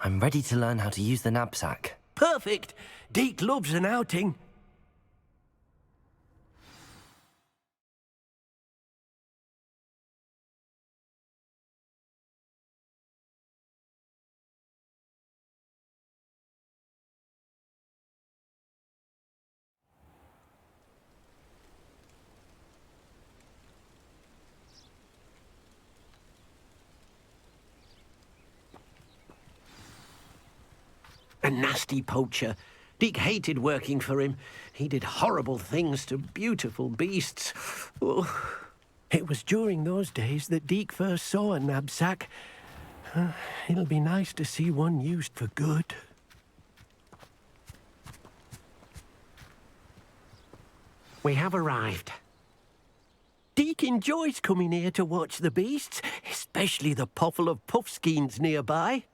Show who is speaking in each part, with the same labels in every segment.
Speaker 1: I'm ready to learn how to use the knapsack.
Speaker 2: Perfect! Deek loves an outing. A nasty poacher. Deek hated working for him. He did horrible things to beautiful beasts. Oh. It was during those days that Deek first saw a knapsack. It'll be nice to see one used for good. We have arrived. Deek enjoys coming here to watch the beasts, especially the potful of puffskeins nearby.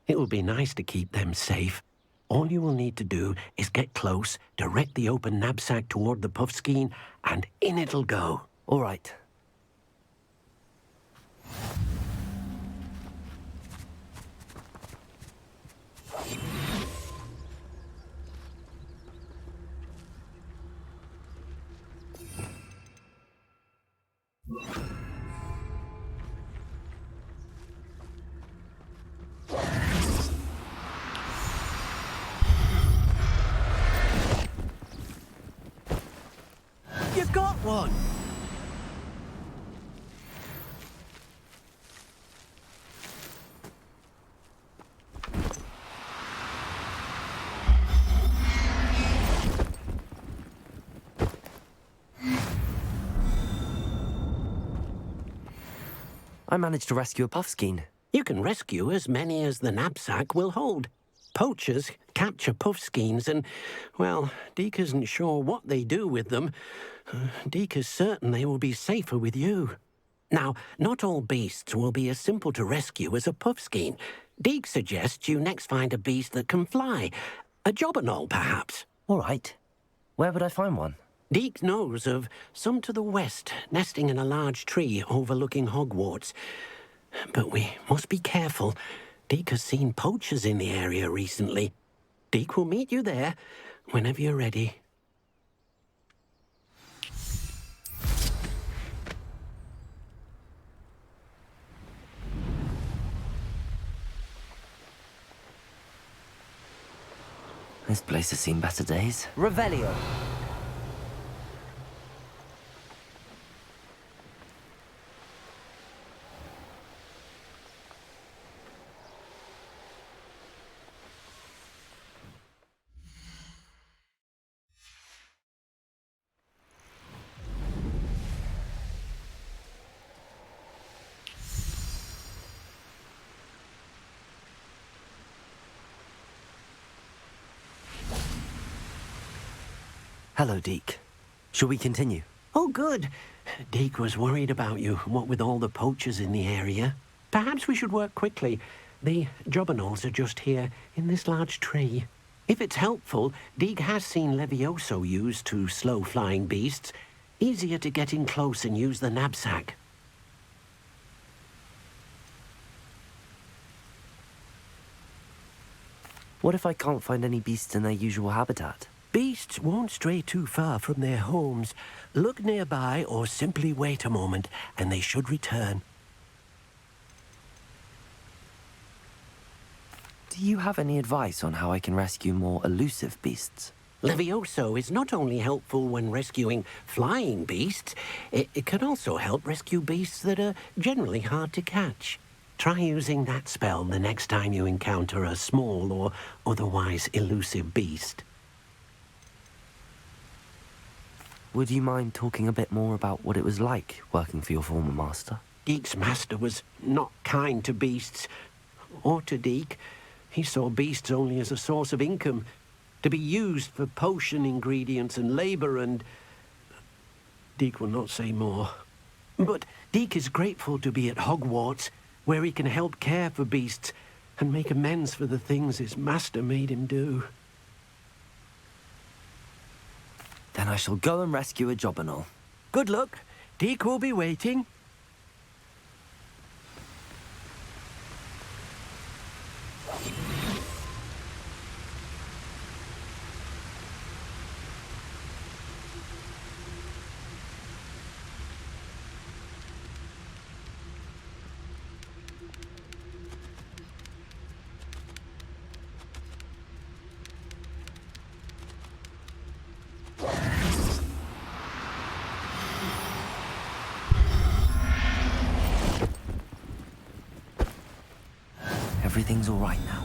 Speaker 2: It will be nice to keep them safe. All you will need to do is get close, direct the open knapsack toward the puffskein, and in it'll go.
Speaker 1: All right.
Speaker 2: You got one!
Speaker 1: I managed to rescue a puffskein.
Speaker 2: You can rescue as many as the knapsack will hold. Poachers capture puffskeins and, well, Deek isn't sure what they do with them. Deek is certain they will be safer with you. Now, not all beasts will be as simple to rescue as a puffskein. Deek suggests you next find a beast that can fly. A jobberknoll, perhaps.
Speaker 1: All right. Where would I find one?
Speaker 2: Deek knows of some to the west, nesting in a large tree overlooking Hogwarts. But we must be careful. Deek has seen poachers in the area recently. Deek will meet you there whenever you're ready.
Speaker 1: This place has seen better days. Revelio. Hello, Deek. Shall we continue?
Speaker 2: Oh, good. Deek was worried about you, what with all the poachers in the area. Perhaps we should work quickly. The jobberknolls are just here, in this large tree. If it's helpful, Deek has seen Levioso used to slow flying beasts. Easier to get in close and use the knapsack.
Speaker 1: What if I can't find any beasts in their usual habitat?
Speaker 2: Beasts won't stray too far from their homes. Look nearby or simply wait a moment, and they should return.
Speaker 1: Do you have any advice on how I can rescue more elusive beasts?
Speaker 2: Levioso is not only helpful when rescuing flying beasts, it can also help rescue beasts that are generally hard to catch. Try using that spell the next time you encounter a small or otherwise elusive beast.
Speaker 1: Would you mind talking a bit more about what it was like working for your former master?
Speaker 2: Deek's master was not kind to beasts, or to Deek. He saw beasts only as a source of income, to be used for potion ingredients and labor, and Deek will not say more. But Deek is grateful to be at Hogwarts, where he can help care for beasts and make amends for the things his master made him do.
Speaker 1: Then I shall go and rescue a jobberknoll.
Speaker 2: Good luck. Deek will be waiting.
Speaker 1: everything's all right now.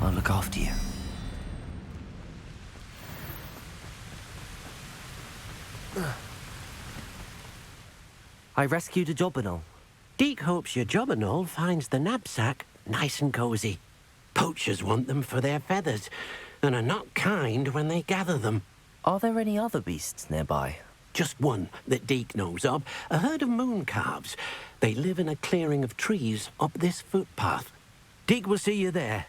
Speaker 1: I'll look after you. I rescued a Jobberknoll.
Speaker 2: Deek hopes your Jobberknoll finds the knapsack nice and cozy. Poachers want them for their feathers, and are not kind when they gather them.
Speaker 1: Are there any other beasts nearby?
Speaker 2: Just one that Deek knows of, a herd of mooncalves. They live in a clearing of trees up this footpath. Deek will see you there.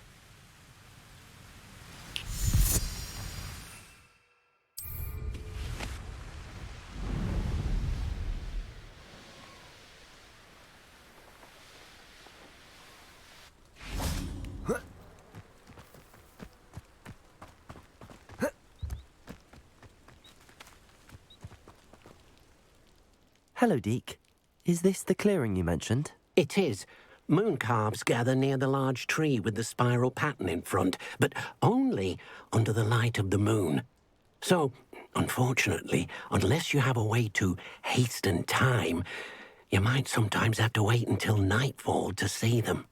Speaker 1: Hello, Deek. Is this the clearing you mentioned?
Speaker 2: It is. Mooncalves gather near the large tree with the spiral pattern in front, but only under the light of the moon. So, unfortunately, unless you have a way to hasten time, you might sometimes have to wait until nightfall to see them.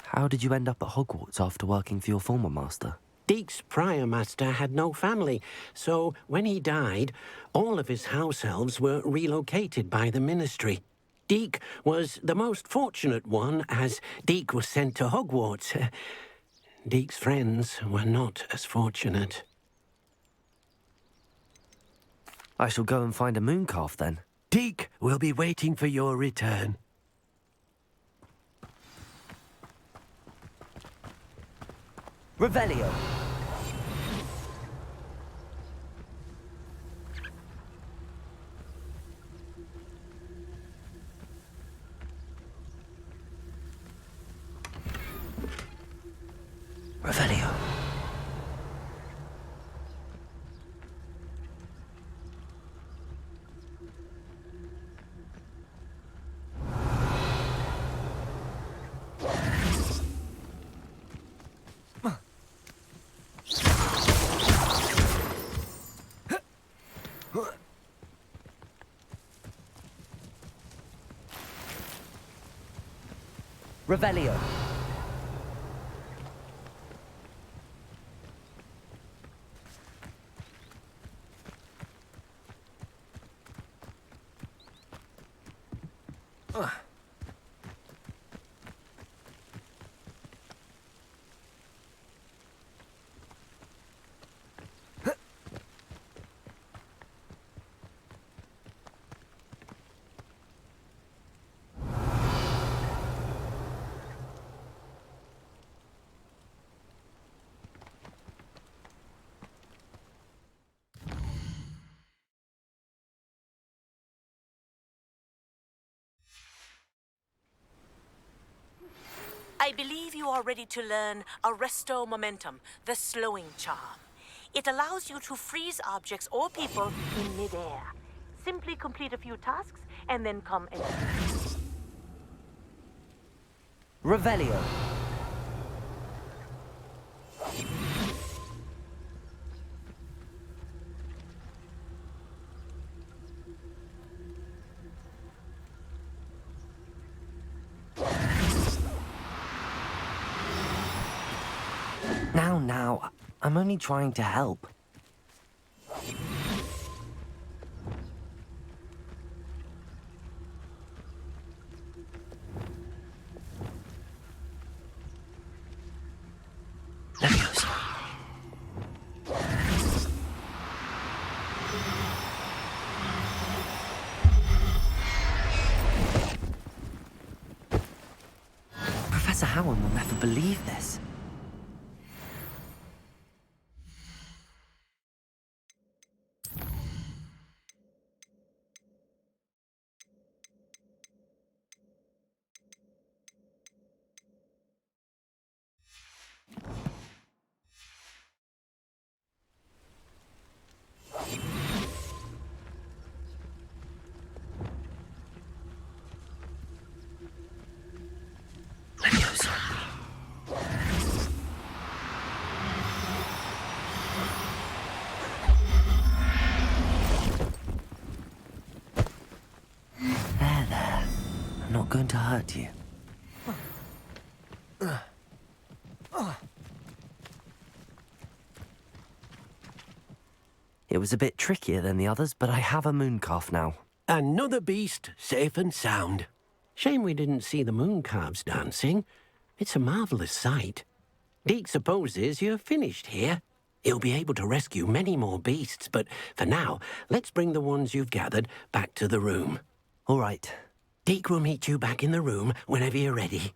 Speaker 1: How did you end up at Hogwarts after working for your former master?
Speaker 2: Deek's prior master had no family, so when he died, all of his house elves were relocated by the ministry. Deek was the most fortunate one, as Deek was sent to Hogwarts. Deek's friends were not as fortunate.
Speaker 1: I shall go and find a mooncalf then.
Speaker 2: Deek will be waiting for your return.
Speaker 1: Revelio. Revelio. Revelio.
Speaker 3: I believe you are ready to learn Arresto Momentum, the slowing charm. It allows you to freeze objects or people in midair. Simply complete a few tasks and then come and...
Speaker 1: Revelio. Now, I'm only trying to help. Leviosa. Professor Howard will never believe this. hurt you. It was a bit trickier than the others, but I have a mooncalf now.
Speaker 2: Another beast, safe and sound. Shame we didn't see the mooncalves dancing. It's a marvellous sight. Deek supposes you're finished here. He'll be able to rescue many more beasts, but for now, let's bring the ones you've gathered back to the room.
Speaker 1: All right.
Speaker 2: Deek will meet you back in the room whenever you're ready.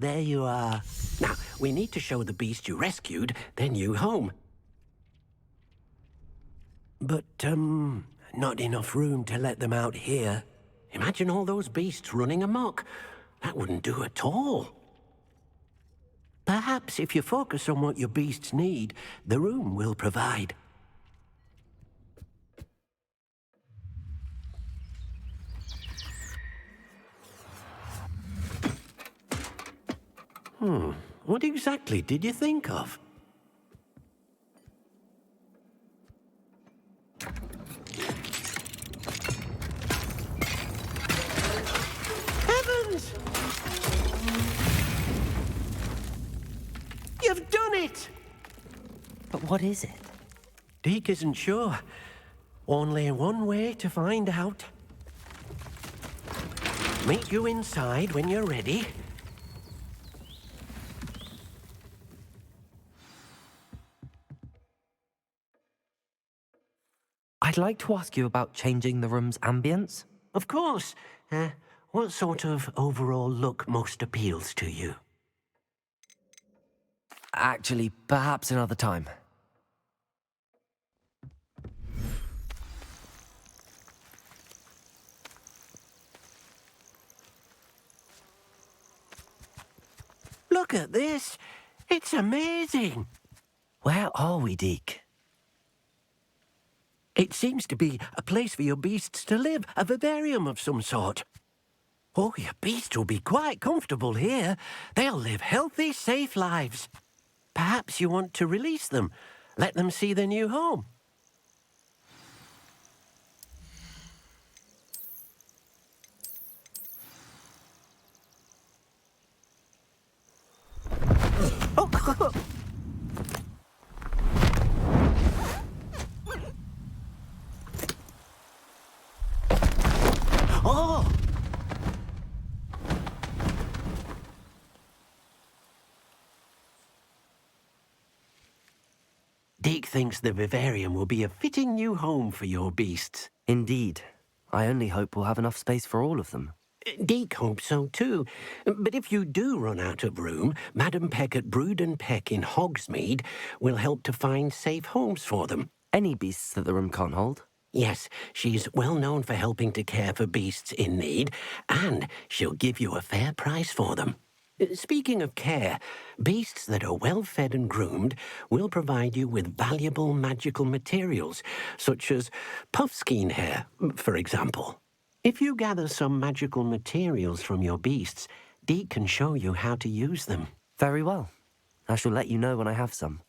Speaker 2: There you are. Now, we need to show the beast you rescued their new home. But, not enough room to let them out here. Imagine all those beasts running amok. That wouldn't do at all. Perhaps if you focus on what your beasts need, the room will provide. What exactly did you think of? Heavens! You've done it!
Speaker 1: But what is it?
Speaker 2: Deek isn't sure. Only one way to find out. Meet you inside when you're ready.
Speaker 1: I'd like to ask you about changing the room's ambience.
Speaker 2: Of course. What sort of overall look most appeals to you?
Speaker 1: Actually, perhaps another time.
Speaker 2: Look at this. It's amazing.
Speaker 1: Where are we, Deek?
Speaker 2: It seems to be a place for your beasts to live, a vivarium of some sort. Oh, your beasts will be quite comfortable here. They'll live healthy, safe lives. Perhaps you want to release them, let them see their new home. Oh. Oh! Deek thinks the vivarium will be a fitting new home for your beasts.
Speaker 1: Indeed. I only hope we'll have enough space for all of them.
Speaker 2: Deek hopes so too. But if you do run out of room, Madam Peck at Brood and Peck in Hogsmeade will help to find safe homes for them.
Speaker 1: Any beasts that the room can't hold?
Speaker 2: Yes, she's well known for helping to care for beasts in need, and she'll give you a fair price for them. Speaking of care, beasts that are well fed and groomed will provide you with valuable magical materials, such as puffskein hair, for example. If you gather some magical materials from your beasts, Deek can show you how to use them.
Speaker 1: Very well. I shall let you know when I have some.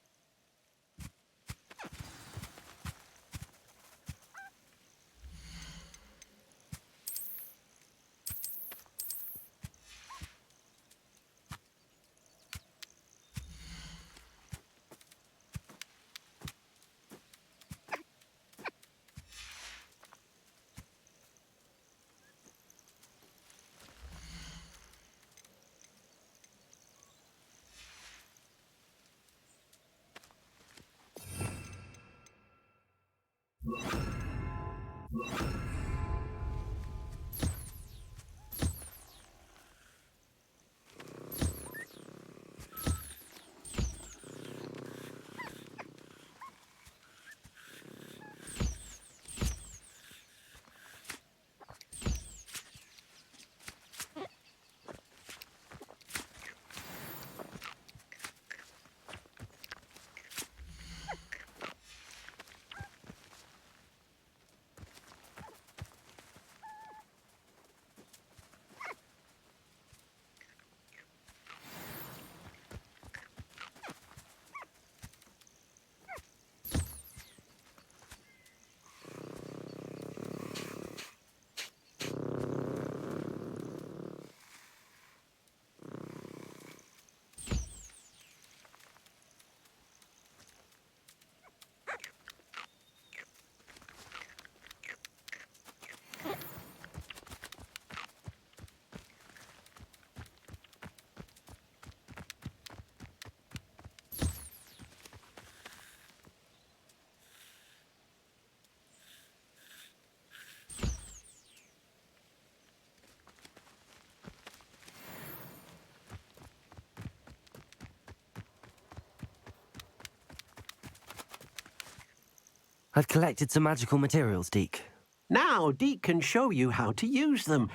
Speaker 1: I've collected some magical materials, Deek.
Speaker 2: Now, Deek can show you how to use them.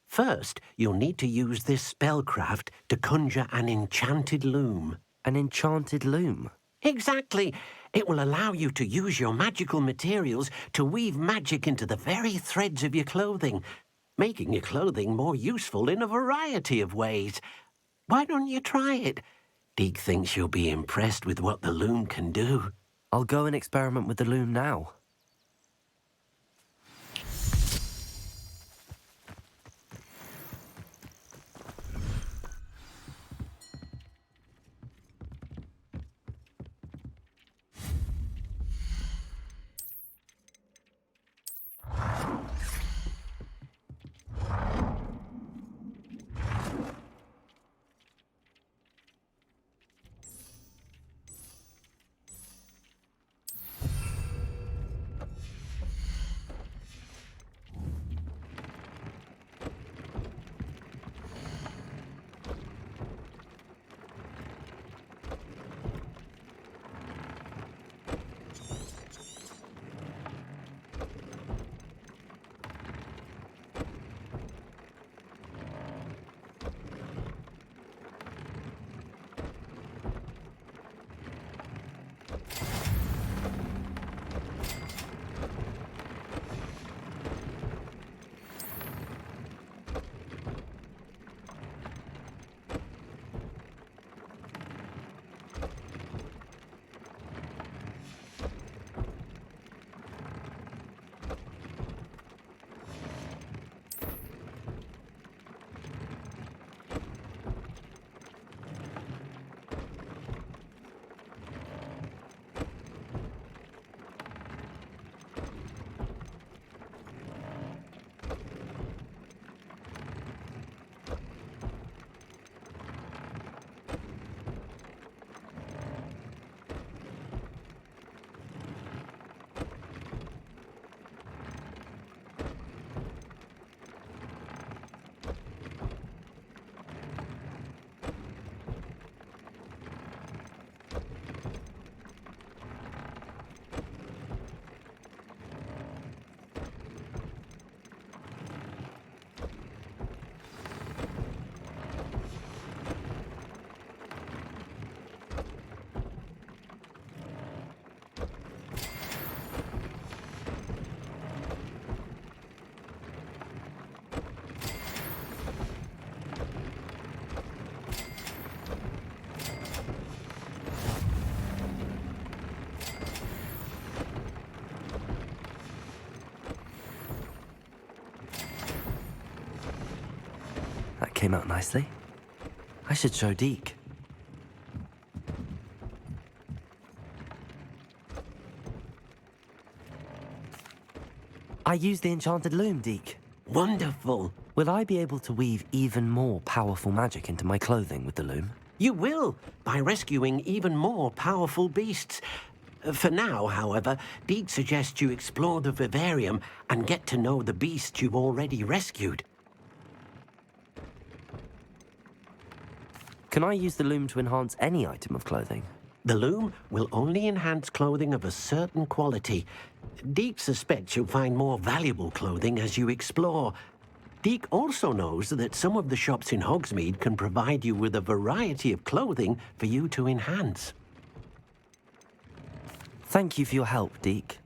Speaker 2: First, you'll need to use this spellcraft to conjure an enchanted loom.
Speaker 1: An enchanted loom?
Speaker 2: Exactly. It will allow you to use your magical materials to weave magic into the very threads of your clothing, making your clothing more useful in a variety of ways. Why don't you try it? Deek thinks you'll be impressed with what the loom can do.
Speaker 1: I'll go and experiment with the loom now. That came out nicely. I should show Deek. I used the enchanted loom, Deek.
Speaker 2: Wonderful.
Speaker 1: Will I be able to weave even more powerful magic into my clothing with the loom?
Speaker 2: You will, by rescuing even more powerful beasts. For now, however, Deek suggests you explore the vivarium and get to know the beasts you've already rescued.
Speaker 1: Can I use the loom to enhance any item of clothing?
Speaker 2: The loom will only enhance clothing of a certain quality. Deek suspects you'll find more valuable clothing as you explore. Deek also knows that some of the shops in Hogsmeade can provide you with a variety of clothing for you to enhance.
Speaker 1: Thank you for your help, Deek.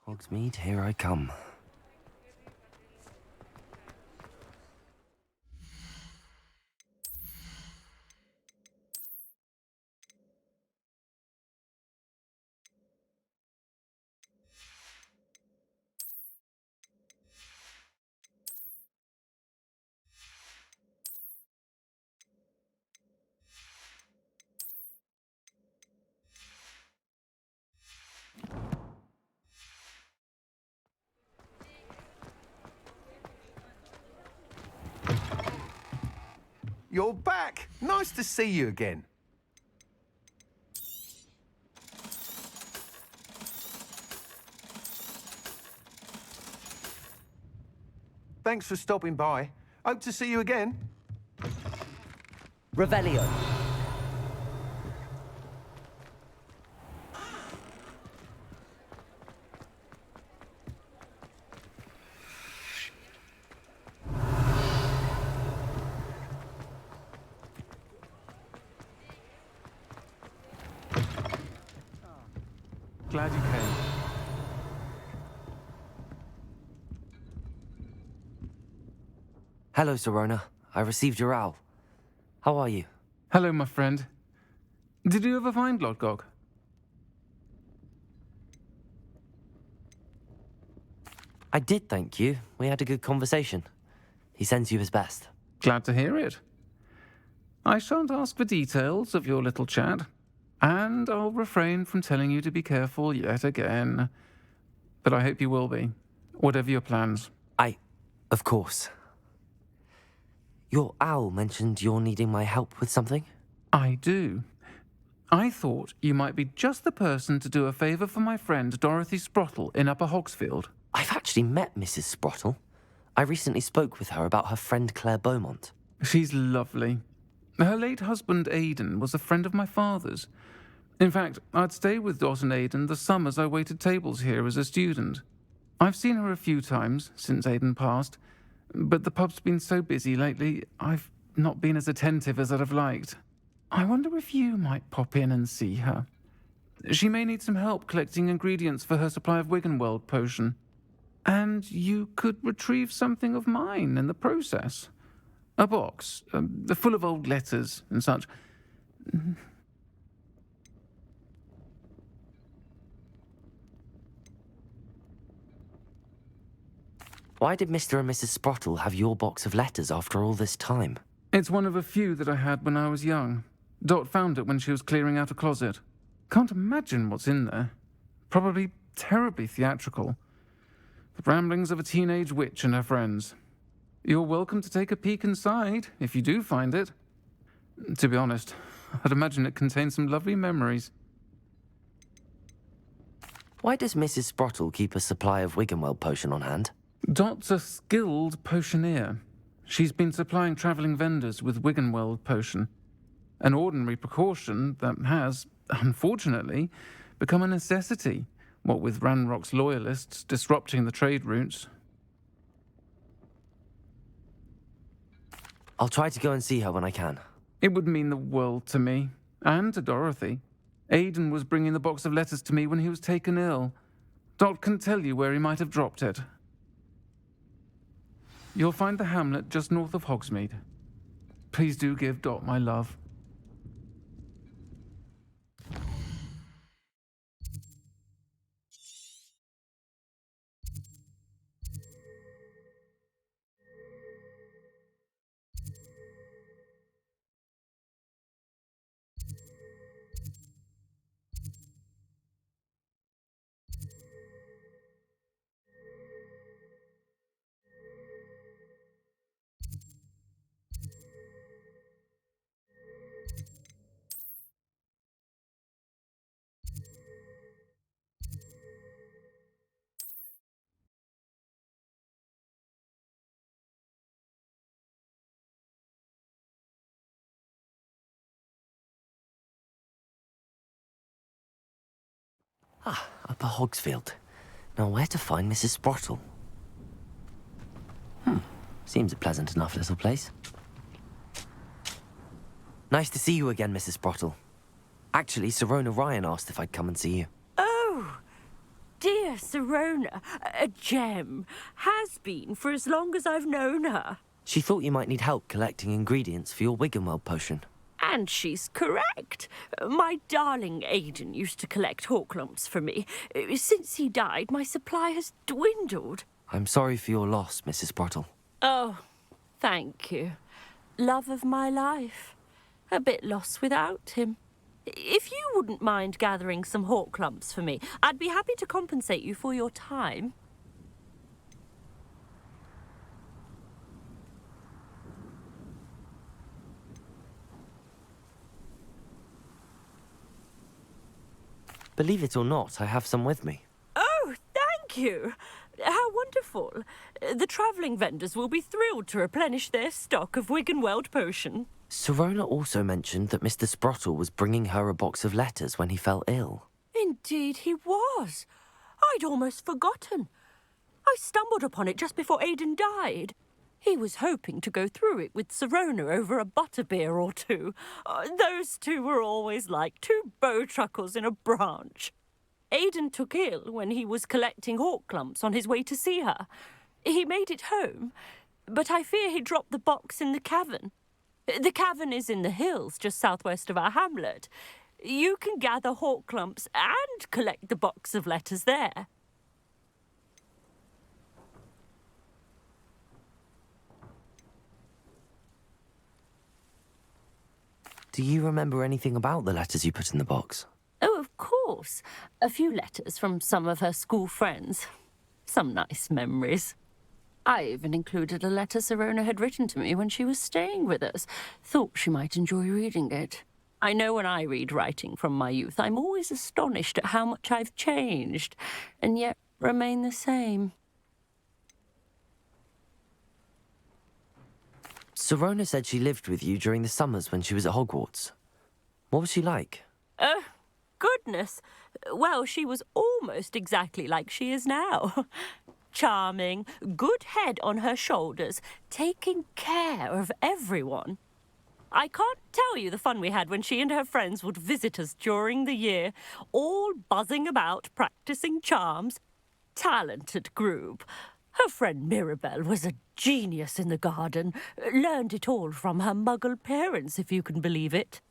Speaker 1: Hogsmeade, here I come.
Speaker 4: You're back! Nice to see you again. Thanks for stopping by. Hope to see you again.
Speaker 1: Revelio.
Speaker 4: Glad you came.
Speaker 1: Hello, Sirona. I received your owl. How are you?
Speaker 5: Hello, my friend. Did you ever find Lodgok?
Speaker 1: I did, thank you. We had a good conversation. He sends you his best.
Speaker 5: Glad to hear it. I shan't ask for details of your little chat, and I'll refrain from telling you to be careful yet again. But I hope you will be, whatever your plans.
Speaker 1: Of course. Your owl mentioned you're needing my help with something?
Speaker 5: I do. I thought you might be just the person to do a favour for my friend Dorothy Sprottle in Upper Hogsfield.
Speaker 1: I've actually met Mrs. Sprottle. I recently spoke with her about her friend Claire Beaumont.
Speaker 5: She's lovely. Her late husband Aidan was a friend of my father's. In fact, I'd stay with Dot and Aidan the summers I waited tables here as a student. I've seen her a few times since Aidan passed, but the pub's been so busy lately, I've not been as attentive as I'd have liked. I wonder if you might pop in and see her. She may need some help collecting ingredients for her supply of Wiggenweld potion. And you could retrieve something of mine in the process. A box, full of old letters and such.
Speaker 1: Why did Mr. and Mrs. Sprottle have your box of letters after all this time?
Speaker 5: It's one of a few that I had when I was young. Dot found it when she was clearing out a closet. Can't imagine what's in there. Probably terribly theatrical. The ramblings of a teenage witch and her friends. You're welcome to take a peek inside, if you do find it. To be honest, I'd imagine it contains some lovely memories.
Speaker 1: Why does Mrs. Sprottle keep a supply of Wiggenweld potion on hand?
Speaker 5: Dot's a skilled potioneer. She's been supplying travelling vendors with Wiggenweld potion. An ordinary precaution that has, unfortunately, become a necessity, what with Ranrock's loyalists disrupting the trade routes.
Speaker 1: I'll try to go and see her when I can.
Speaker 5: It would mean the world to me, and to Dorothy. Aidan was bringing the box of letters to me when he was taken ill. Dot can tell you where he might have dropped it. You'll find the hamlet just north of Hogsmeade. Please do give Dot my love.
Speaker 1: Upper Hogsfield. Now where to find Mrs. Sprottle? Seems a pleasant enough little place. Nice to see you again, Mrs. Sprottle. Actually, Sirona Ryan asked if I'd come and see you.
Speaker 3: Oh, dear
Speaker 6: dear Sirona, a gem, has been for as long as I've known her.
Speaker 1: She thought you might need help collecting ingredients for your Wiggenweld potion.
Speaker 6: And she's correct. My darling Aidan used to collect Horklumps for me. Since he died, my supply has dwindled.
Speaker 1: I'm sorry for your loss, Mrs. Sprottle.
Speaker 6: Oh, thank you. Love of my life. A bit lost without him. If you wouldn't mind gathering some Horklumps for me, I'd be happy to compensate you for your time.
Speaker 1: Believe it or not, I have some with me.
Speaker 6: Oh, thank you. How wonderful. The travelling vendors will be thrilled to replenish their stock of Wiggenweld potion.
Speaker 1: Sirona also mentioned that Mr. Sprottle was bringing her a box of letters when he fell ill.
Speaker 6: Indeed he was. I'd almost forgotten. I stumbled upon it just before Aidan died. He was hoping to go through it with Sirona over a butterbeer or two. Those two were always like two bowtruckles in a branch. Aidan took ill when he was collecting Horklumps on his way to see her. He made it home, but I fear he dropped the box in the cavern. The cavern is in the hills just southwest of our hamlet. You can gather Horklumps and collect the box of letters there.
Speaker 1: Do you remember anything about the letters you put in the box?
Speaker 6: Oh, of course. A few letters from some of her school friends. Some nice memories. I even included a letter Sirona had written to me when she was staying with us. Thought she might enjoy reading it. I know when I read writing from my youth, I'm always astonished at how much I've changed, and yet remain the same.
Speaker 1: Sirona said she lived with you during the summers when she was at Hogwarts. What was she like?
Speaker 6: Oh, goodness. Well, she was almost exactly like she is now. Charming, good head on her shoulders, taking care of everyone. I can't tell you the fun we had when she and her friends would visit us during the year, all buzzing about, practicing charms. Talented group. Her friend Mirabelle was a genius in the garden. Learned it all from her Muggle parents, if you can believe it.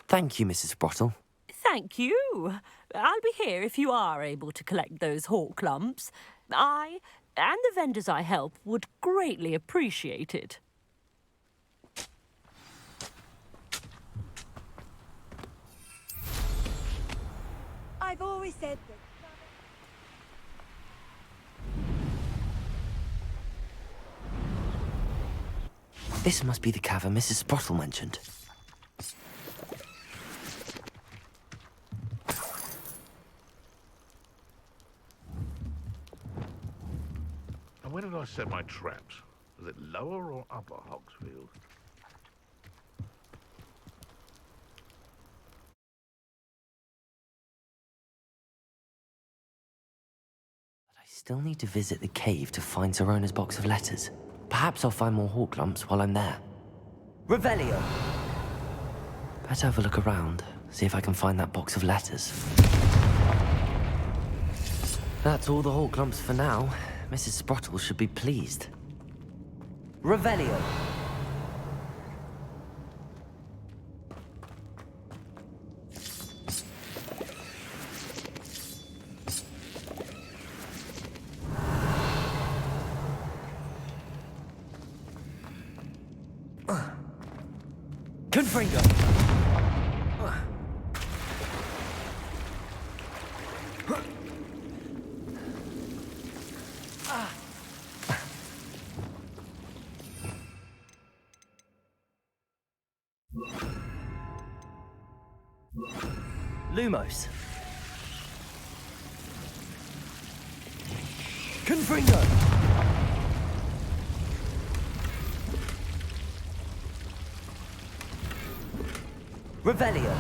Speaker 1: Thank you, Mrs. Sprottle.
Speaker 6: Thank you. I'll be here if you are able to collect those Horklumps. I, and the vendors I help, would greatly appreciate it.
Speaker 7: I've always said that.
Speaker 1: This must be the cavern Mrs. Sprottle mentioned.
Speaker 8: And where did I set my traps? Was it lower or upper Hogsmeade?
Speaker 1: But I still need to visit the cave to find Sirona's box of letters. Perhaps I'll find more Horklumps while I'm there. Revelio! Better have a look around, see if I can find that box of letters. That's all the Horklumps for now. Mrs. Sprottle should be pleased. Revelio! Confringo! Lumos. Confringo! Revelio.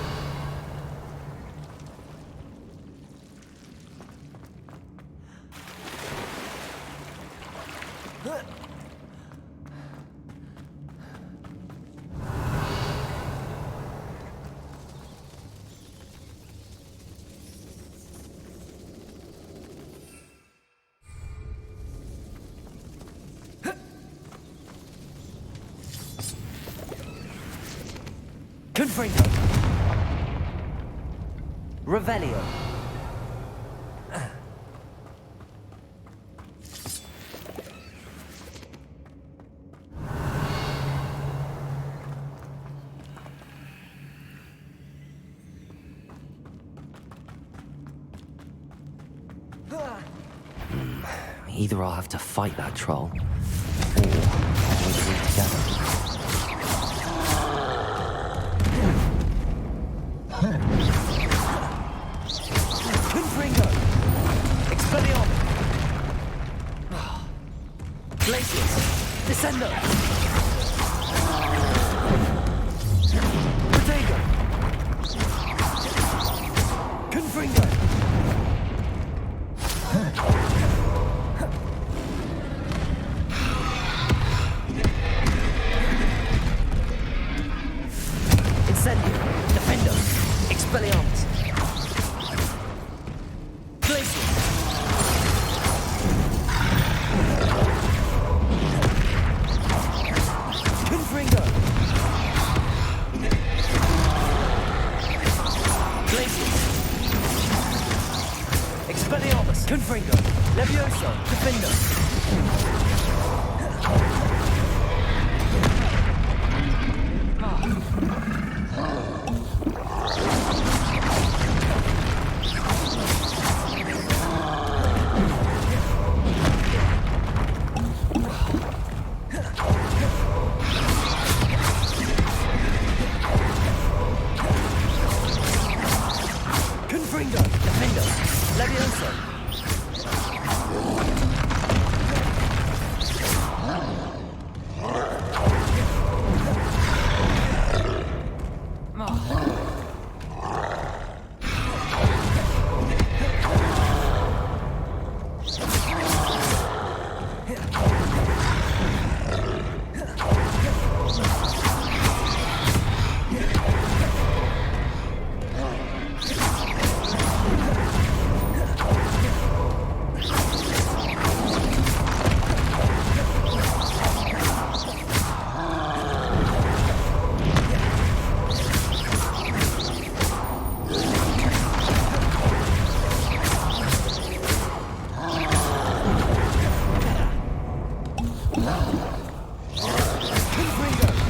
Speaker 1: Confringo. Revelio. Either I'll have to fight that troll, or we'll do it together. Confringo! Expelliarmus! Glacius! Descendo! Protego! Confringo! Incendio! Defendo! Expelliarmus! Glacius! Confringo! Glacius! Expelliarmus! Confringo! Levioso! Defendo! Confringo! Defendo! Levioso!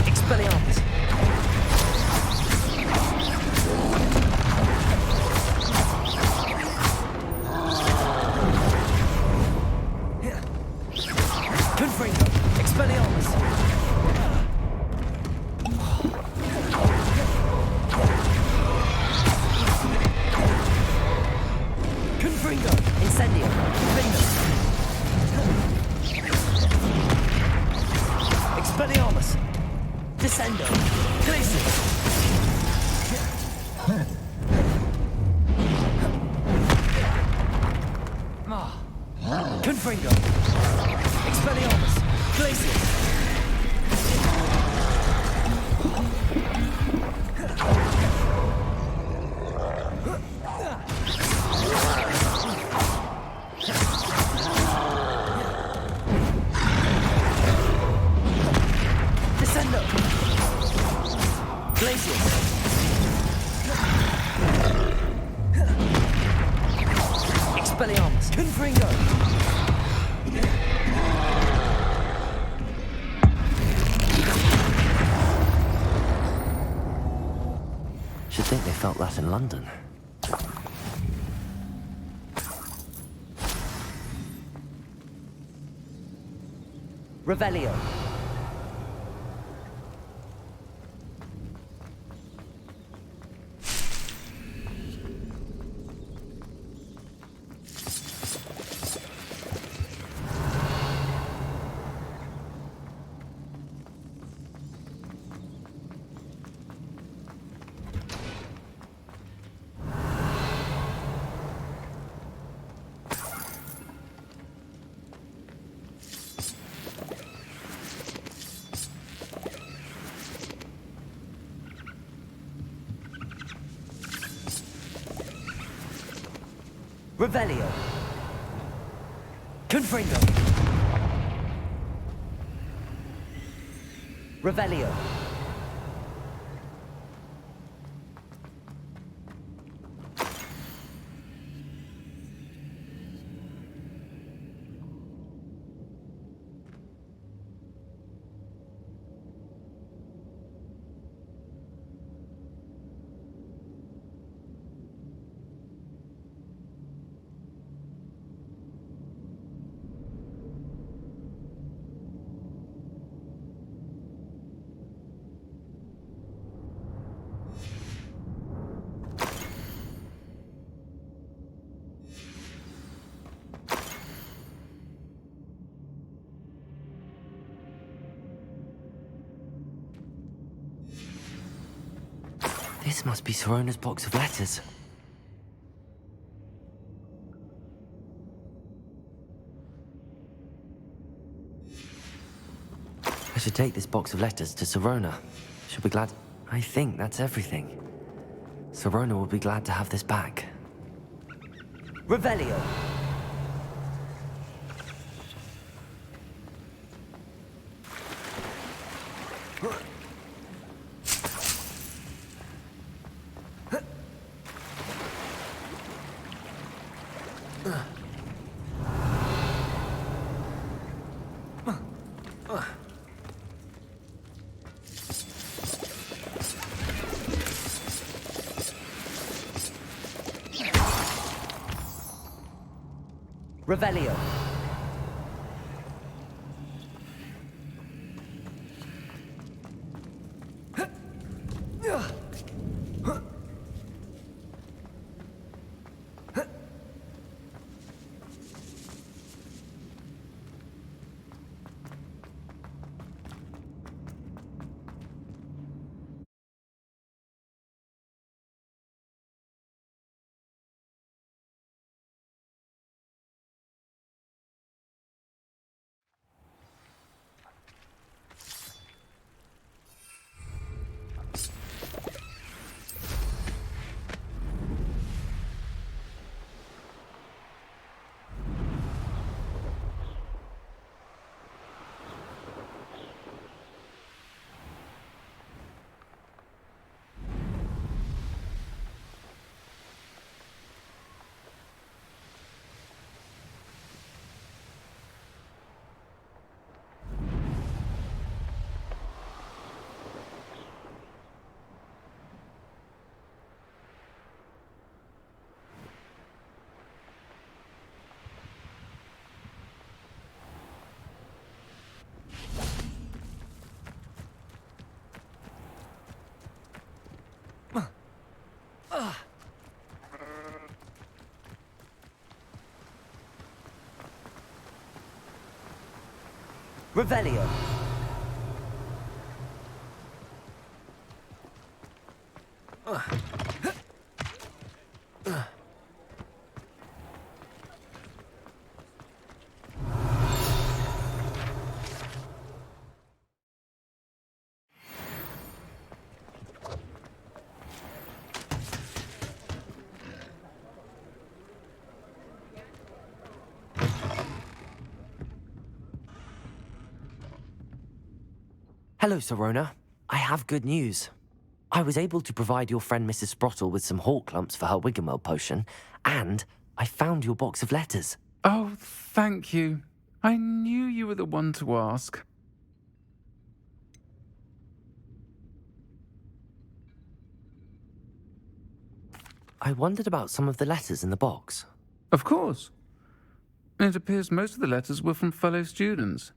Speaker 1: Expelliarmus! Confringo! Expelliarmus! Confringo! Incendio! Defendo! Expelliarmus! Descendo! Glacius! Confringo! Expelliarmus! Glacius! Descendo! Glacius! Expelliarmus! Confringo! Should think they felt that in London. Revelio. Revelio. Confringo. Revelio. This must be Sirona's box of letters. I should take this box of letters to Sirona. She'll be glad. I think that's everything. Sirona will be glad to have this back. Revelio! Revelio. Revelio. Hello, Sirona. I have good news. I was able to provide your friend Mrs. Sprottle with some hawk lumps for her Wiggenweld potion, and I found your box of letters.
Speaker 5: Oh, thank you. I knew you were the one to ask.
Speaker 1: I wondered about some of the letters in the box.
Speaker 5: Of course. It appears most of the letters were from fellow students.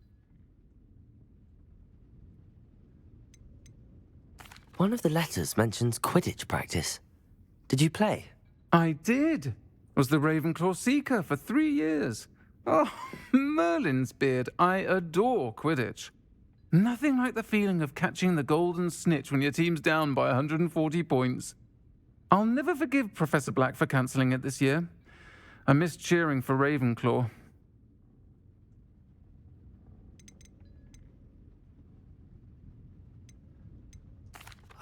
Speaker 1: One of the letters mentions Quidditch practice. Did you play?
Speaker 5: I did. Was the Ravenclaw Seeker for 3 years. Oh, Merlin's beard. I adore Quidditch. Nothing like the feeling of catching the golden snitch when your team's down by 140 points. I'll never forgive Professor Black for cancelling it this year. I missed cheering for Ravenclaw.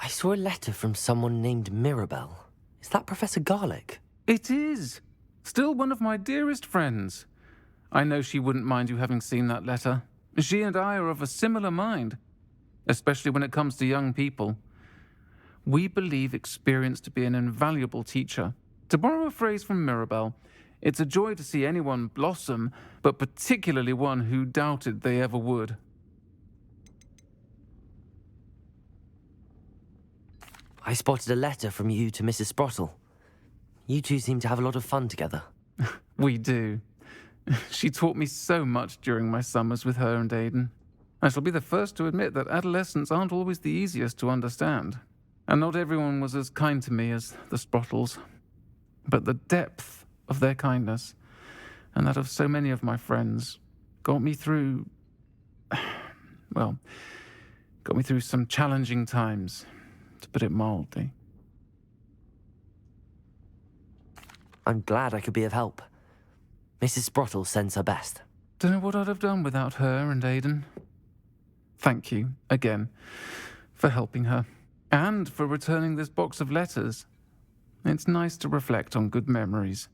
Speaker 1: I saw a letter from someone named Mirabelle. Is that Professor Garlick?
Speaker 5: It is. Still one of my dearest friends. I know she wouldn't mind you having seen that letter. She and I are of a similar mind, especially when it comes to young people. We believe experience to be an invaluable teacher. To borrow a phrase from Mirabelle, it's a joy to see anyone blossom, but particularly one who doubted they ever would.
Speaker 1: I spotted a letter from you to Mrs. Sprottle. You two seem to have a lot of fun together.
Speaker 5: We do. She taught me so much during my summers with her and Aidan. I shall be the first to admit that adolescents aren't always the easiest to understand. And not everyone was as kind to me as the Sprottles. But the depth of their kindness, and that of so many of my friends, got me through... well, got me through some challenging times, to put it mildly.
Speaker 1: I'm glad I could be of help. Mrs. Sprottle sends her best.
Speaker 5: Don't know what I'd have done without her and Aiden. Thank you, again, for helping her. And for returning this box of letters. It's nice to reflect on good memories.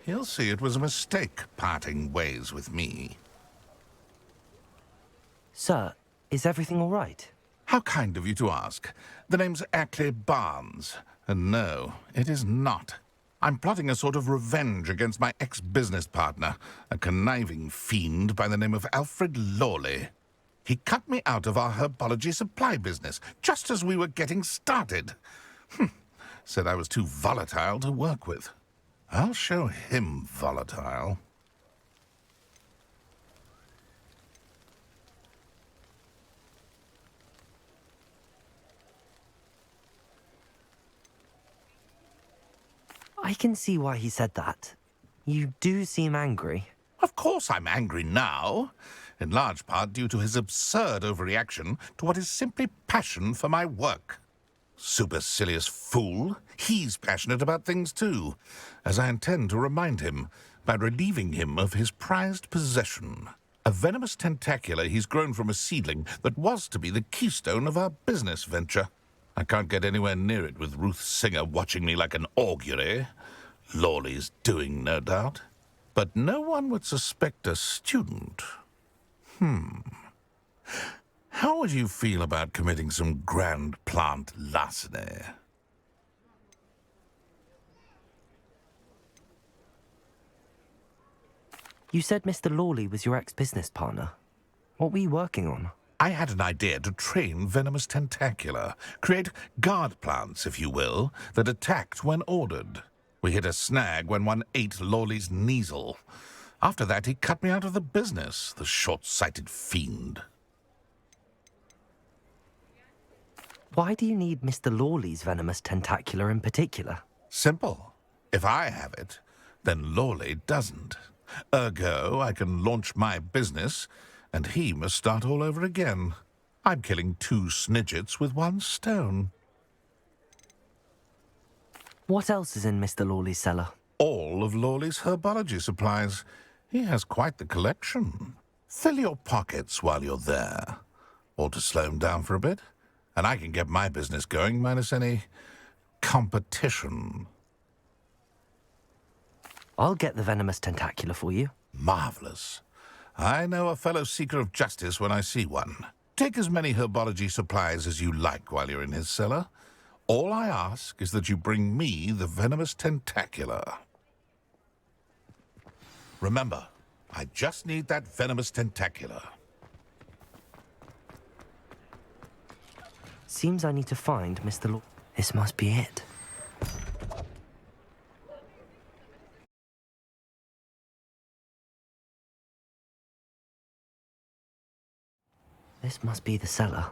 Speaker 8: He'll see it was a mistake parting ways with me.
Speaker 1: Sir, is everything all right?
Speaker 8: How kind of you to ask. The name's Ackley Barnes. And no, it is not. I'm plotting a sort of revenge against my ex-business partner, a conniving fiend by the name of Alfred Lawley. He cut me out of our herbology supply business, just as we were getting started. Said I was too volatile to work with. I'll show him volatile.
Speaker 1: I can see why he said that. You do seem angry.
Speaker 8: Of course I'm angry now, in large part due to his absurd overreaction to what is simply passion for my work. Supercilious fool. He's passionate about things too, as I intend to remind him by relieving him of his prized possession. A venomous tentacula he's grown from a seedling that was to be the keystone of our business venture. I can't get anywhere near it with Ruth Singer watching me like an augury. Lawley's doing, no doubt. But no one would suspect a student. How would you feel about committing some grand plant larceny?
Speaker 1: You said Mr. Lawley was your ex-business partner. What were you working on?
Speaker 8: I had an idea to train venomous tentacula, create guard plants, if you will, that attacked when ordered. We hit a snag when one ate Lawley's Kneasel. After that, he cut me out of the business, the short-sighted fiend.
Speaker 1: Why do you need Mr. Lawley's venomous tentacula in particular?
Speaker 8: Simple. If I have it, then Lawley doesn't. Ergo, I can launch my business, and he must start all over again. I'm killing 2 snidgets with 1 stone.
Speaker 1: What else is in Mr. Lawley's cellar?
Speaker 8: All of Lawley's herbology supplies. He has quite the collection. Fill your pockets while you're there. Or to slow him down for a bit, and I can get my business going minus any competition.
Speaker 1: I'll get the venomous tentacula for you.
Speaker 8: Marvelous. I know a fellow seeker of justice when I see one. Take as many herbology supplies as you like while you're in his cellar. All I ask is that you bring me the venomous tentacula. Remember, I just need that venomous tentacula.
Speaker 1: Seems I need to find Mr. Law. This must be it. This must be the cellar.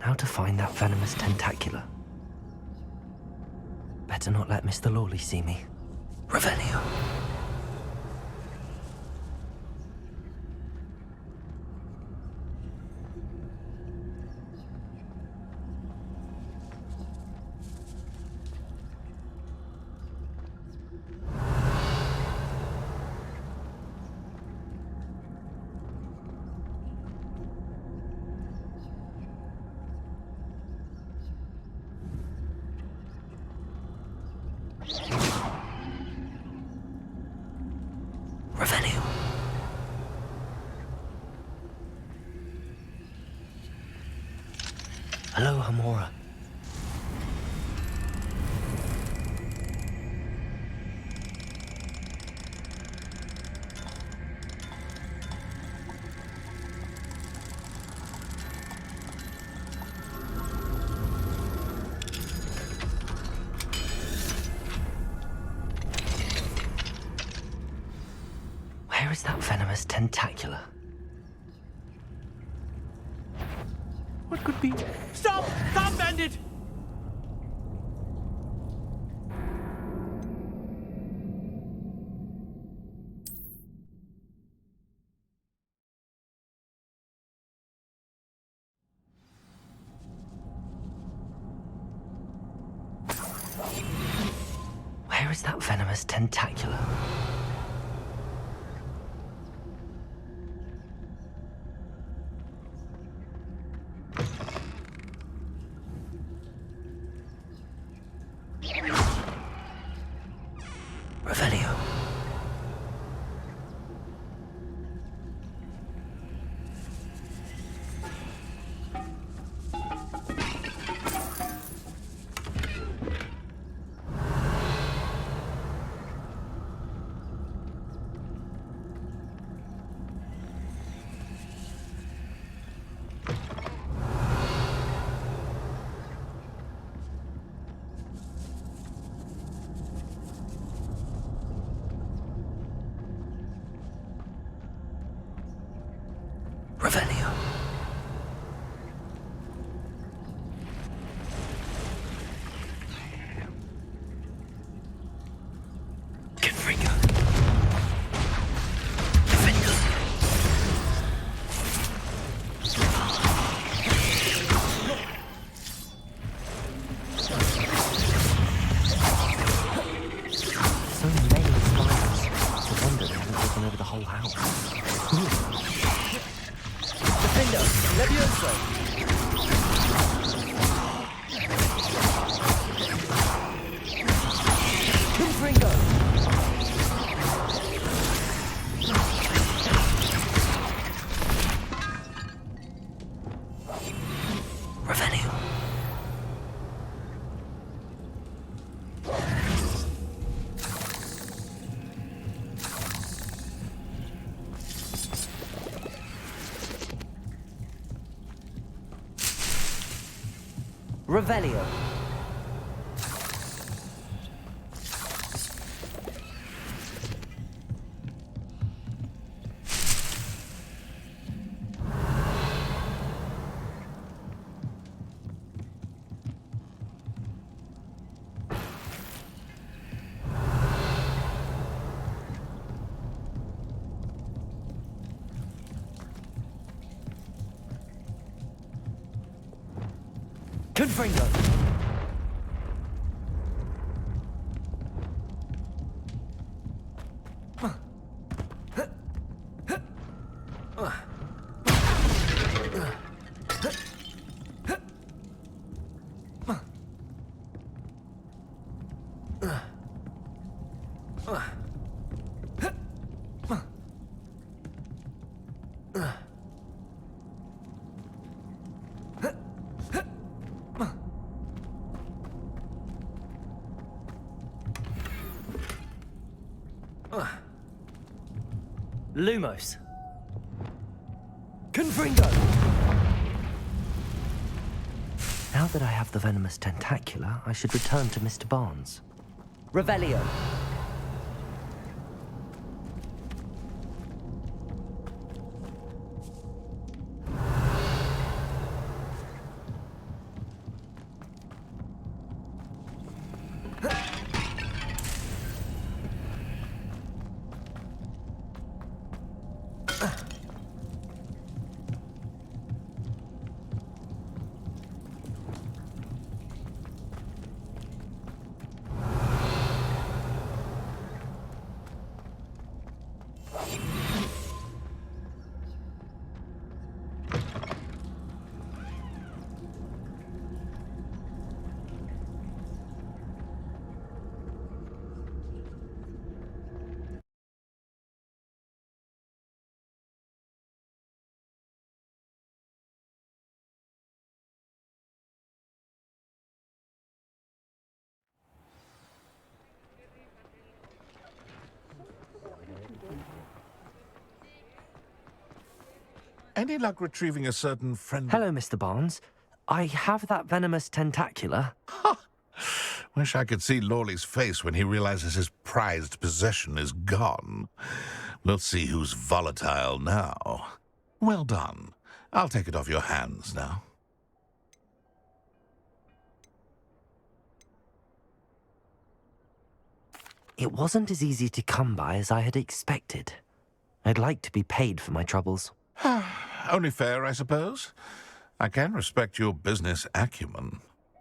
Speaker 1: How to find that venomous tentacula? Better not let Mr. Lawley see me. Revelio. Revelio. Hello, Hamora. Where is that venomous tentacula?
Speaker 2: What could be? Stop! Stop, bandit!
Speaker 1: is that venomous tentacula? Revelio. Revelio. Confringo. Defender. So many spiders. It's a wonder they haven't taken over the whole house. Defender, Levioso! Confringo! Revelio. Revelio. Confringo. Lumos. Confringo! Now that I have the venomous tentacula, I should return to Mr. Barnes. Revelio.
Speaker 8: Any luck retrieving a certain friend?
Speaker 1: Hello, Mr. Barnes. I have that venomous tentacula.
Speaker 8: Wish I could see Lawley's face when he realizes his prized possession is gone. We'll see who's volatile now. Well done. I'll take it off your hands now.
Speaker 1: It wasn't as easy to come by as I had expected. I'd like to be paid for my troubles.
Speaker 8: Only fair, I suppose. I can respect your business acumen.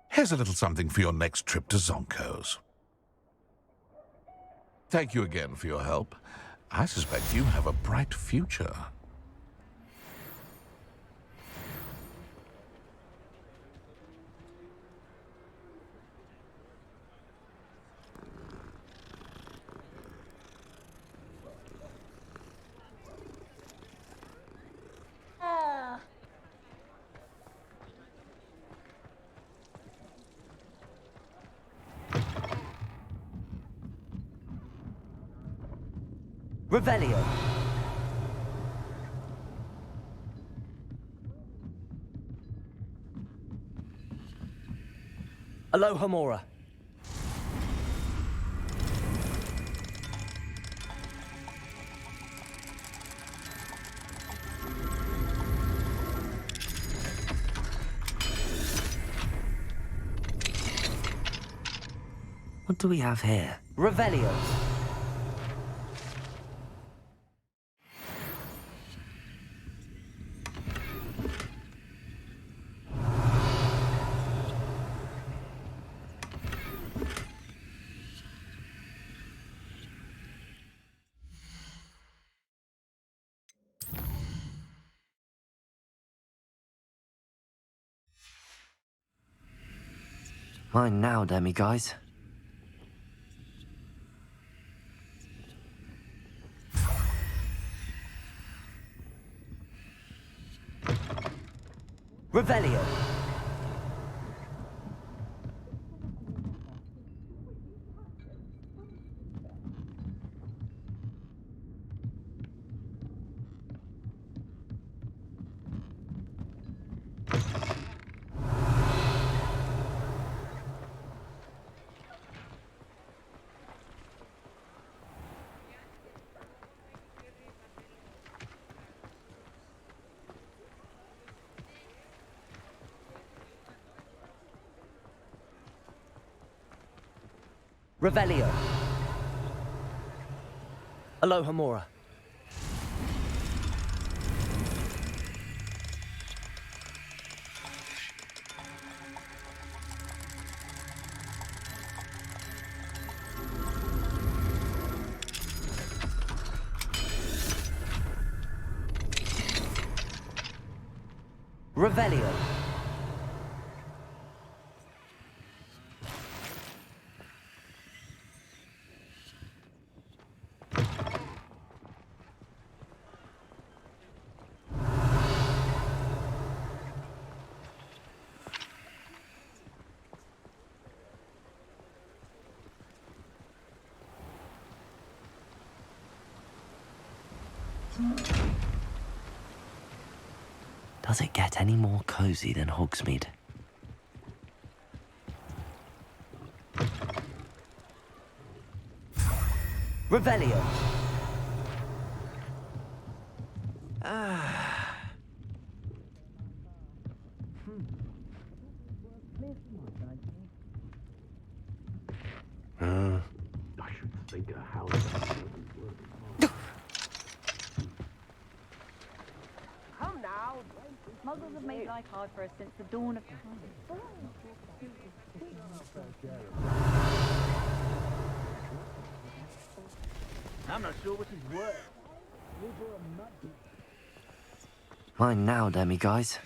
Speaker 8: Here's a little something for your next trip to Zonko's. Thank you again for your help. I suspect you have a bright future.
Speaker 1: Revelio. Aloha Mora. What do we have here? Revelio. Mine now, demiguise. Revelio. Revelio. Aloha Mora. Revelio. Does it get any more cozy than Hogsmeade? Revelio.
Speaker 2: I should think a house.
Speaker 7: Come now. Muggles have made life hard for us since the dawn of time.
Speaker 2: I'm not sure what he's worth.
Speaker 1: Mine now, demiguise.